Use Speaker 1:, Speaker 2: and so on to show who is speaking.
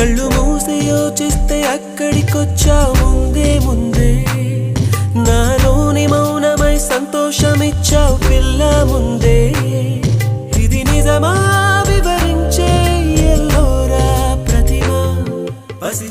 Speaker 1: కళ్ళు మూసి యోచిస్తే అక్కడికొచ్చావు ముందే ముందే నాలోని మౌనమై సంతోషమిచ్చావు పిల్ల ముందే ఇది నిజమా వివరించే ఎల్లోరా ప్రతిమా పసి